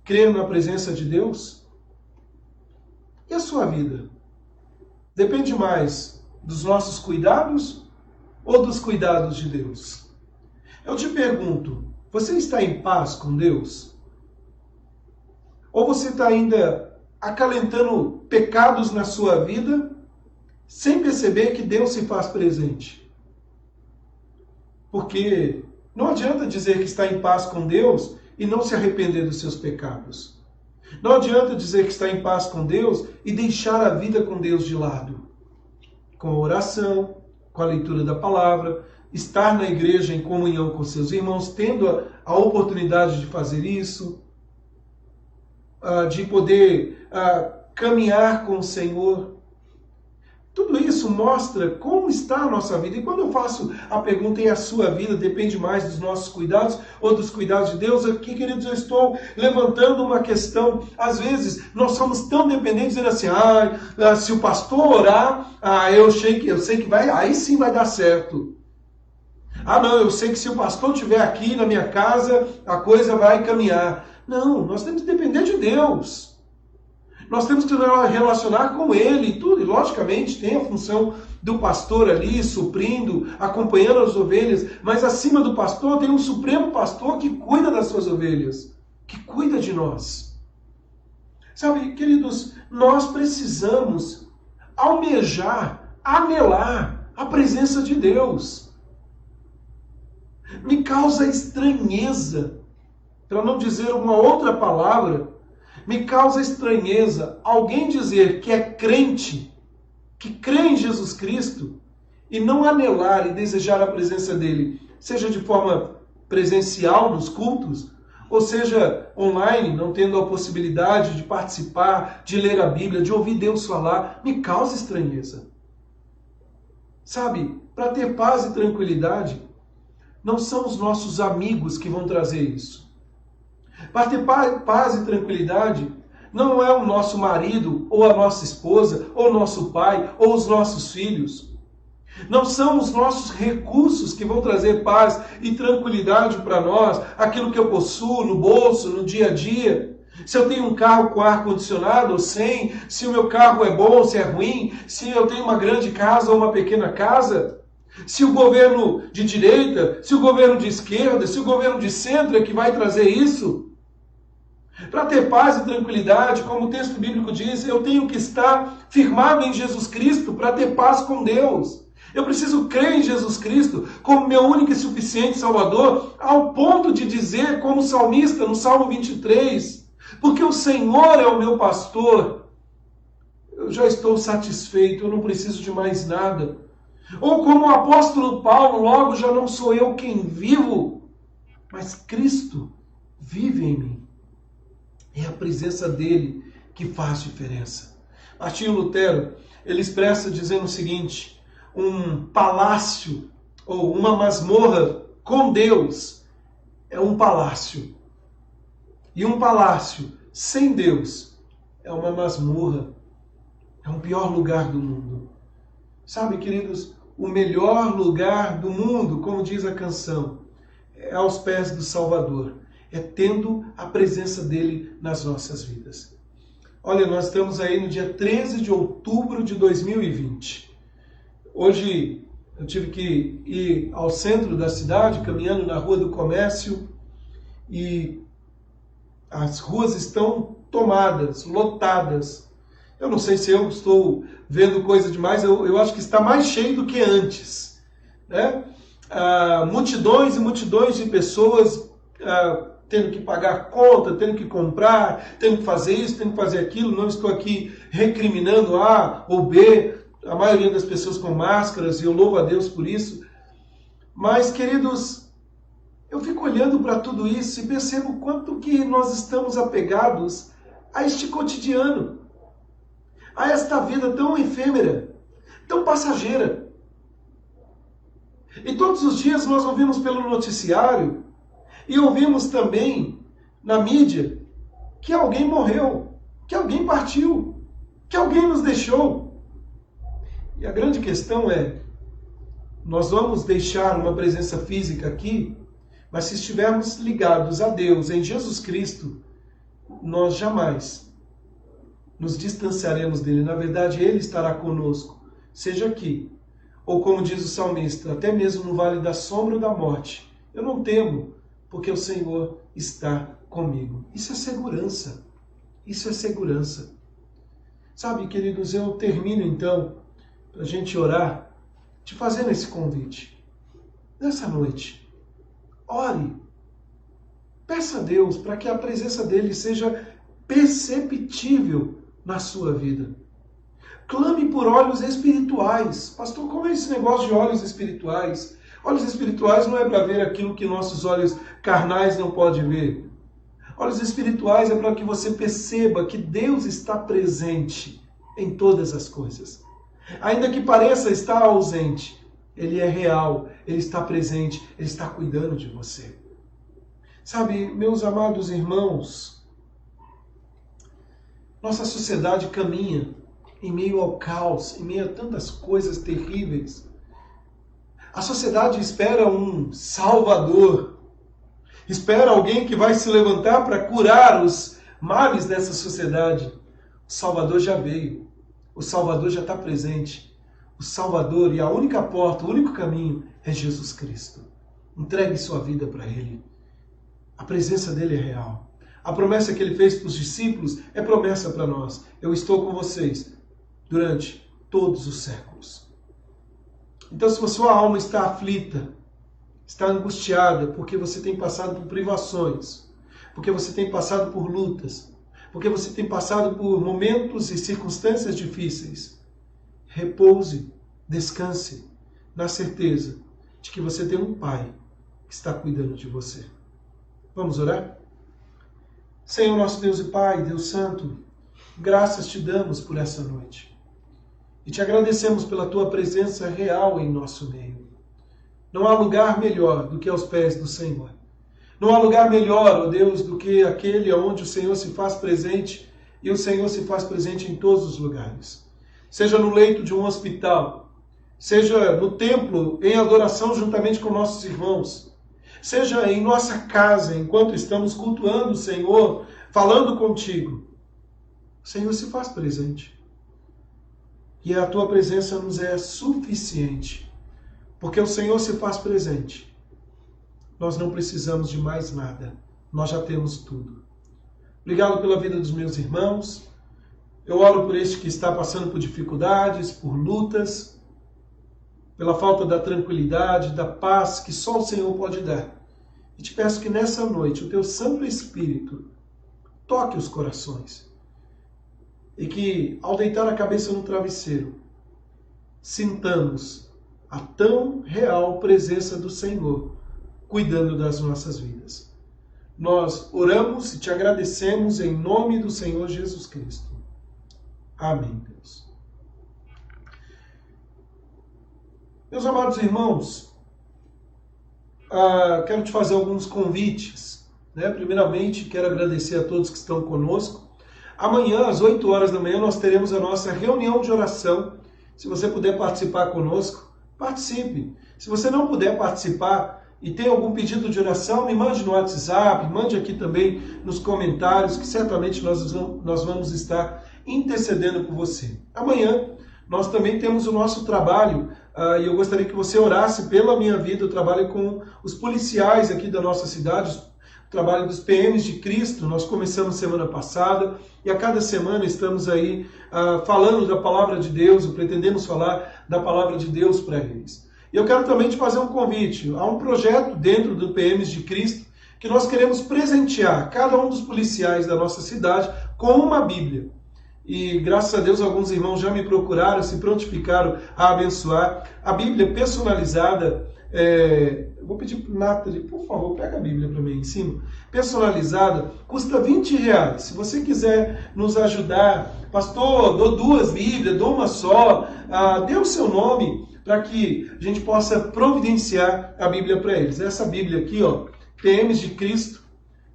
crer na presença de Deus? E a sua vida? Depende mais dos nossos cuidados ou dos cuidados de Deus? Eu te pergunto, você está em paz com Deus? Ou você está ainda acalentando pecados na sua vida sem perceber que Deus se faz presente? Porque não adianta dizer que está em paz com Deus e não se arrepender dos seus pecados. Não adianta dizer que está em paz com Deus e deixar a vida com Deus de lado. Com a oração, com a leitura da palavra, estar na igreja em comunhão com seus irmãos, tendo a oportunidade de fazer isso, de poder caminhar com o Senhor. Tudo isso mostra como está a nossa vida. E quando eu faço a pergunta, e a sua vida depende mais dos nossos cuidados ou dos cuidados de Deus? Aqui, queridos, eu estou levantando uma questão. Às vezes, nós somos tão dependentes, dizendo assim, se o pastor orar, eu sei que vai, aí sim vai dar certo. Não, eu sei que se o pastor estiver aqui na minha casa, a coisa vai caminhar. Não, nós temos que depender de Deus. Nós temos que nos relacionar com Ele e tudo. E, logicamente, tem a função do pastor ali, suprindo, acompanhando as ovelhas. Mas, acima do pastor, tem um supremo pastor que cuida das suas ovelhas, que cuida de nós. Sabe, queridos, nós precisamos almejar, anelar a presença de Deus. Me causa estranheza, para não dizer uma outra palavra, me causa estranheza alguém dizer que é crente, que crê em Jesus Cristo, e não anelar e desejar a presença dele, seja de forma presencial nos cultos, ou seja online, não tendo a possibilidade de participar, de ler a Bíblia, de ouvir Deus falar, me causa estranheza. Sabe, para ter paz e tranquilidade, não são os nossos amigos que vão trazer isso. Para ter paz e tranquilidade, não é o nosso marido, ou a nossa esposa, ou o nosso pai, ou os nossos filhos. Não são os nossos recursos que vão trazer paz e tranquilidade para nós, aquilo que eu possuo no bolso, no dia a dia. Se eu tenho um carro com ar-condicionado ou sem, se o meu carro é bom ou se é ruim, se eu tenho uma grande casa ou uma pequena casa. Se o governo de direita, se o governo de esquerda, se o governo de centro é que vai trazer isso. Para ter paz e tranquilidade, como o texto bíblico diz, eu tenho que estar firmado em Jesus Cristo para ter paz com Deus. Eu preciso crer em Jesus Cristo como meu único e suficiente Salvador, ao ponto de dizer, como salmista no Salmo 23, porque o Senhor é o meu pastor, eu já estou satisfeito, eu não preciso de mais nada. Ou como o apóstolo Paulo, logo já não sou eu quem vivo, mas Cristo vive em mim. É a presença dele que faz diferença. Martinho Lutero, ele expressa dizendo o seguinte, um palácio ou uma masmorra com Deus é um palácio. E um palácio sem Deus é uma masmorra, é o pior lugar do mundo. Sabe, queridos, o melhor lugar do mundo, como diz a canção, é aos pés do Salvador, é tendo a presença dele nas nossas vidas. Olha, nós estamos aí no dia 13 de outubro de 2020. Hoje eu tive que ir ao centro da cidade, caminhando na Rua do Comércio, e as ruas estão tomadas, lotadas. Eu não sei se eu estou vendo coisa demais, eu acho que está mais cheio do que antes, né? Multidões e multidões de pessoas tendo que pagar conta, tendo que comprar, tendo que fazer isso, tendo que fazer aquilo. Não estou aqui recriminando A ou B, a maioria das pessoas com máscaras, e eu louvo a Deus por isso. Mas, queridos, eu fico olhando para tudo isso e percebo o quanto que nós estamos apegados a este cotidiano, a esta vida tão efêmera, tão passageira. E todos os dias nós ouvimos pelo noticiário e ouvimos também na mídia que alguém morreu, que alguém partiu, que alguém nos deixou. E a grande questão é, nós vamos deixar uma presença física aqui, mas se estivermos ligados a Deus, em Jesus Cristo, nós jamais nos distanciaremos dele. Na verdade, ele estará conosco, seja aqui, ou como diz o salmista, até mesmo no vale da sombra da morte. Eu não temo, porque o Senhor está comigo. Isso é segurança. Isso é segurança. Sabe, queridos, eu termino então, para a gente orar, te fazendo esse convite. Nessa noite, ore. Peça a Deus para que a presença dele seja perceptível na sua vida. Clame por olhos espirituais. Pastor, como é esse negócio de olhos espirituais? Olhos espirituais não é para ver aquilo que nossos olhos carnais não podem ver. Olhos espirituais é para que você perceba que Deus está presente em todas as coisas. Ainda que pareça estar ausente, ele é real, ele está presente, ele está cuidando de você. Sabe, meus amados irmãos, nossa sociedade caminha em meio ao caos, em meio a tantas coisas terríveis. A sociedade espera um salvador, espera alguém que vai se levantar para curar os males dessa sociedade. O Salvador já veio, o Salvador já está presente. O Salvador e a única porta, o único caminho é Jesus Cristo. Entregue sua vida para Ele. A presença dele é real. A promessa que ele fez para os discípulos é promessa para nós. Eu estou com vocês durante todos os séculos. Então, se a sua alma está aflita, está angustiada, porque você tem passado por privações, porque você tem passado por lutas, porque você tem passado por momentos e circunstâncias difíceis, repouse, descanse, na certeza de que você tem um Pai que está cuidando de você. Vamos orar? Senhor, nosso Deus e Pai, Deus Santo, graças te damos por essa noite. E te agradecemos pela tua presença real em nosso meio. Não há lugar melhor do que aos pés do Senhor. Não há lugar melhor, ó Deus, do que aquele onde o Senhor se faz presente, e o Senhor se faz presente em todos os lugares. Seja no leito de um hospital, seja no templo, em adoração juntamente com nossos irmãos, seja em nossa casa, enquanto estamos cultuando o Senhor, falando contigo. O Senhor se faz presente. E a tua presença nos é suficiente, porque o Senhor se faz presente. Nós não precisamos de mais nada, nós já temos tudo. Obrigado pela vida dos meus irmãos. Eu oro por este que está passando por dificuldades, por lutas, pela falta da tranquilidade, da paz que só o Senhor pode dar. E te peço que nessa noite o teu Santo Espírito toque os corações. E que, ao deitar a cabeça no travesseiro, sintamos a tão real presença do Senhor cuidando das nossas vidas. Nós oramos e te agradecemos em nome do Senhor Jesus Cristo. Amém, Deus. Meus amados irmãos, quero te fazer alguns convites. Primeiramente, quero agradecer a todos que estão conosco. Amanhã, às 8 horas da manhã, nós teremos a nossa reunião de oração. Se você puder participar conosco, Participe. Se você não puder participar e tem algum pedido de oração, me mande no WhatsApp, mande aqui também nos comentários, que certamente nós vamos estar intercedendo por você. Amanhã nós também temos o nosso trabalho, e eu gostaria que você orasse pela minha vida. Eu trabalho com os policiais aqui da nossa cidade, o trabalho dos PMs de Cristo. Nós começamos semana passada e a cada semana estamos aí falando da palavra de Deus, pretendemos falar da palavra de Deus para eles. E eu quero também te fazer um convite. Há um projeto dentro do PMs de Cristo que nós queremos presentear cada um dos policiais da nossa cidade com uma Bíblia. E graças a Deus alguns irmãos já me procuraram, se prontificaram a abençoar. A Bíblia personalizada, eu vou pedir para o Nathalie, por favor, pega a Bíblia para mim em cima. Personalizada, custa R$20. Se você quiser nos ajudar, pastor, dou 2 Bíblias, dou uma só, dê o seu nome para que a gente possa providenciar a Bíblia para eles. Essa Bíblia aqui, ó, PMs de Cristo,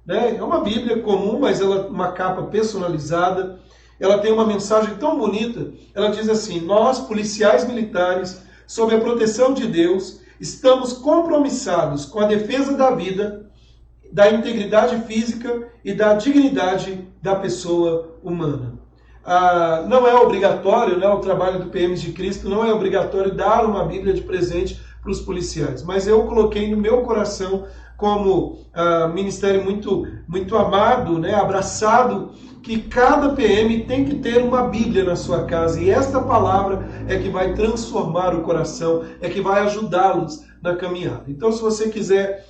né? É uma Bíblia comum, mas ela uma capa personalizada. Ela tem uma mensagem tão bonita. Ela diz assim: nós, policiais militares, sob a proteção de Deus, estamos compromissados com a defesa da vida, da integridade física e da dignidade da pessoa humana. Não é obrigatório, né, o trabalho do PMs de Cristo, não é obrigatório dar uma Bíblia de presente para os policiais, mas eu coloquei no meu coração como ministério muito amado, né, abraçado, que cada PM tem que ter uma Bíblia na sua casa, e esta palavra é que vai transformar o coração, é que vai ajudá-los na caminhada. Então, se você quiser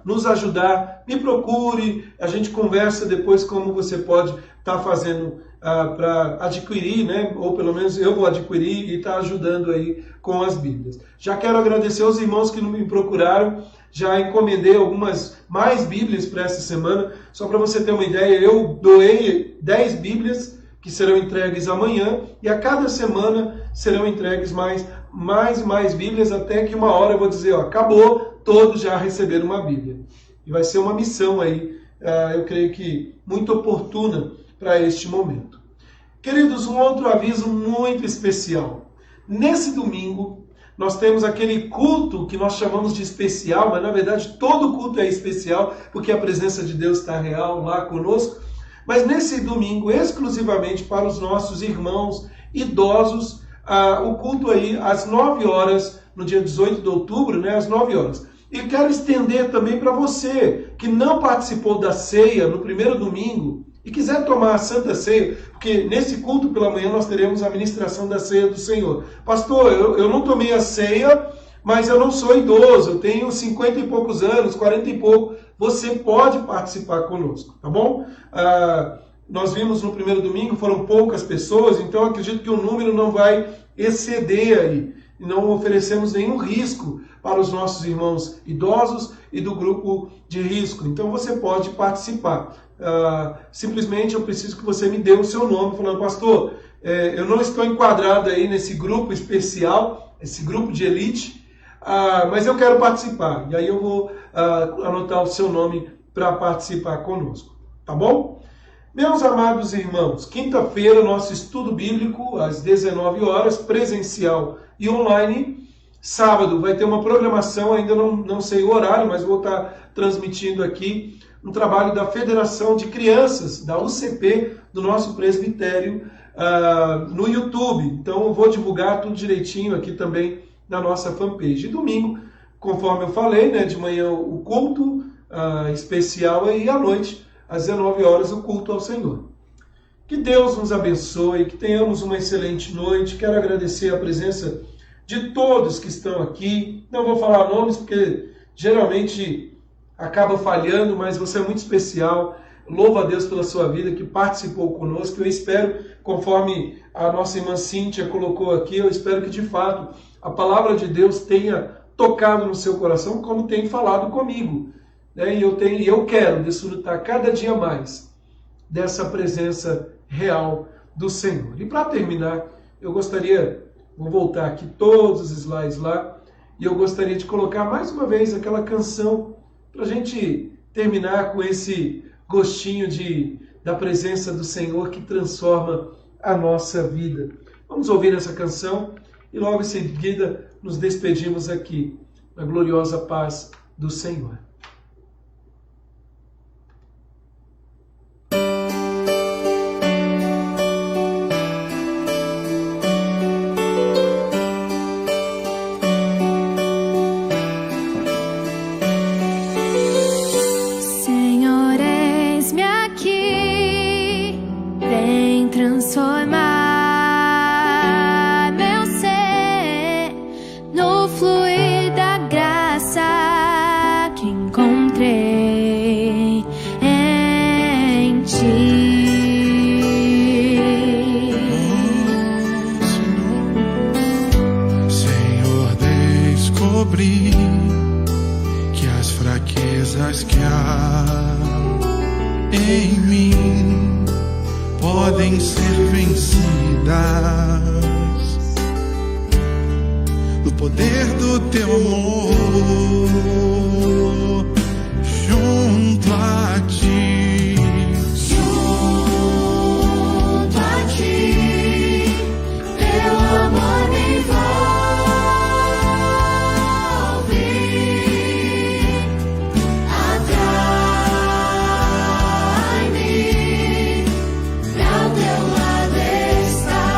nos ajudar, me procure, a gente conversa depois como você pode estar fazendo para adquirir, né? Ou pelo menos eu vou adquirir e estar ajudando aí com as Bíblias. Já quero agradecer aos irmãos que me procuraram, já encomendei algumas mais Bíblias para essa semana. Só para você ter uma ideia, eu doei 10 Bíblias que serão entregues amanhã, e a cada semana serão entregues mais e mais Bíblias, até que uma hora eu vou dizer, ó, acabou, todos já receberam uma Bíblia. E vai ser uma missão aí, eu creio que muito oportuna para este momento. Queridos, um outro aviso muito especial. Nesse domingo, nós temos aquele culto que nós chamamos de especial, mas na verdade todo culto é especial, porque a presença de Deus está real lá conosco. Mas nesse domingo, exclusivamente para os nossos irmãos idosos, o culto aí às 9 horas, no dia 18 de outubro, né, às 9 horas. E quero estender também para você que não participou da ceia no primeiro domingo e quiser tomar a Santa Ceia, porque nesse culto pela manhã nós teremos a ministração da ceia do Senhor. Pastor, eu não tomei a ceia, mas eu não sou idoso, eu tenho 50 e poucos anos, 40 e pouco. Você pode participar conosco, tá bom? Nós vimos no primeiro domingo, foram poucas pessoas, então eu acredito que o número não vai exceder aí. E não oferecemos nenhum risco para os nossos irmãos idosos e do grupo de risco. Então você pode participar. Simplesmente eu preciso que você me dê o seu nome, falando, pastor, eu não estou enquadrado aí nesse grupo especial, esse grupo de elite, mas eu quero participar. E aí eu vou anotar o seu nome para participar conosco. Tá bom? Meus amados irmãos, quinta-feira, nosso estudo bíblico, às 19 horas, presencial e online. Sábado vai ter uma programação, ainda não sei o horário, mas vou estar transmitindo aqui um trabalho da Federação de Crianças, da UCP, do nosso presbitério, no YouTube. Então eu vou divulgar tudo direitinho aqui também na nossa fanpage. E domingo, conforme eu falei, né, de manhã o culto especial e à noite, às 19 horas, o culto ao Senhor. Que Deus nos abençoe, que tenhamos uma excelente noite. Quero agradecer a presença de todos que estão aqui. Não vou falar nomes, porque geralmente acaba falhando, mas você é muito especial. Louvo a Deus pela sua vida, que participou conosco. Eu espero, conforme a nossa irmã Cíntia colocou aqui, eu espero que de fato a palavra de Deus tenha tocado no seu coração, como tem falado comigo. E eu quero desfrutar cada dia mais dessa presença real do Senhor. E para terminar, eu gostaria, vou voltar aqui todos os slides lá, e eu gostaria de colocar mais uma vez aquela canção para a gente terminar com esse gostinho da presença do Senhor que transforma a nossa vida. Vamos ouvir essa canção e logo em seguida nos despedimos aqui na gloriosa paz do Senhor. Senhor, eis-me aqui, vem transformar meu ser no fluir da graça que encontrei em ti. Senhor, descobri que as fraquezas que há em mim podem ser vencidas no poder do teu amor, junto a ti. Junto a ti, teu amor me envolve, atrai-me, ao teu lado estar.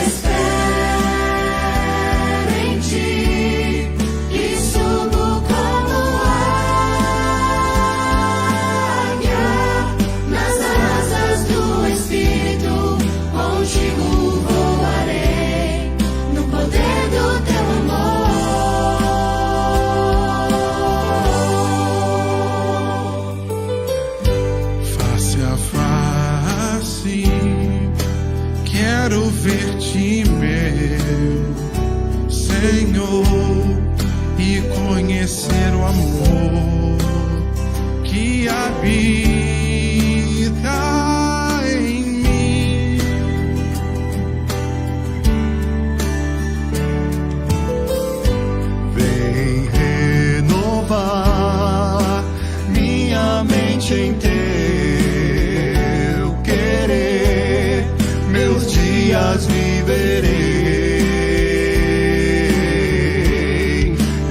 Espero em ti e subo como águia nas asas do Espírito. Contigo voarei no poder do teu amor. Face a face, quero ver-te, meu Senhor, e conhecer o amor que habita em mim. Vem renovar minha mente em teu querer, meus dias viverei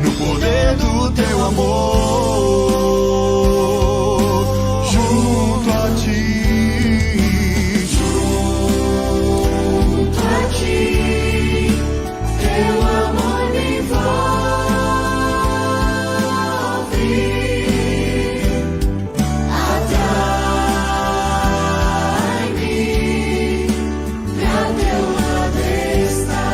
no poder do teu amor, junto a ti. Junto a ti, teu amor me envolve, atrai-me, ao teu lado estar.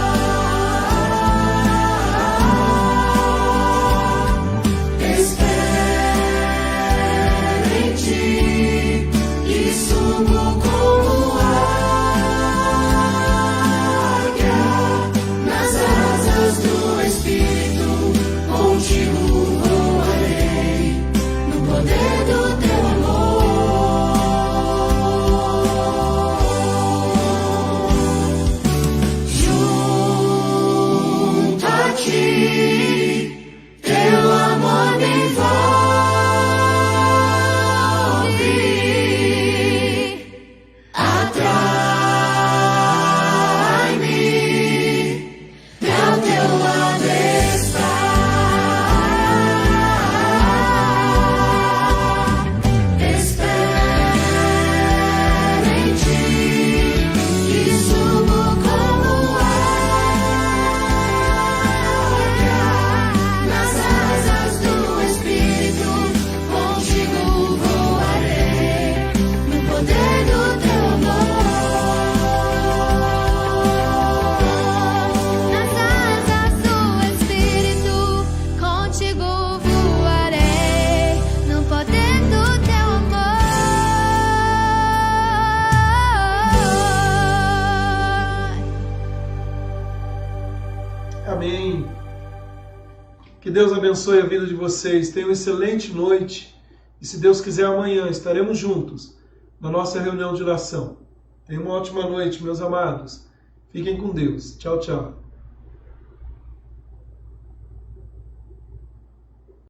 Espero em ti e subo como águia nas asas do Espírito. Contigo voarei no poder do teu amor. Junto a ti, teu amor me envolve, atrai-me, ao teu lado estar. Espero em ti e subo como águia nas asas do Espírito. Contigo voarei no poder do teu amor. Nas asas do Espírito, contigo voarei no poder do teu amor. Amém. Que Deus abençoe a vida de vocês. Tenham uma excelente noite. E se Deus quiser, amanhã estaremos juntos na nossa reunião de oração. Tenham uma ótima noite, meus amados. Fiquem com Deus. Tchau, tchau.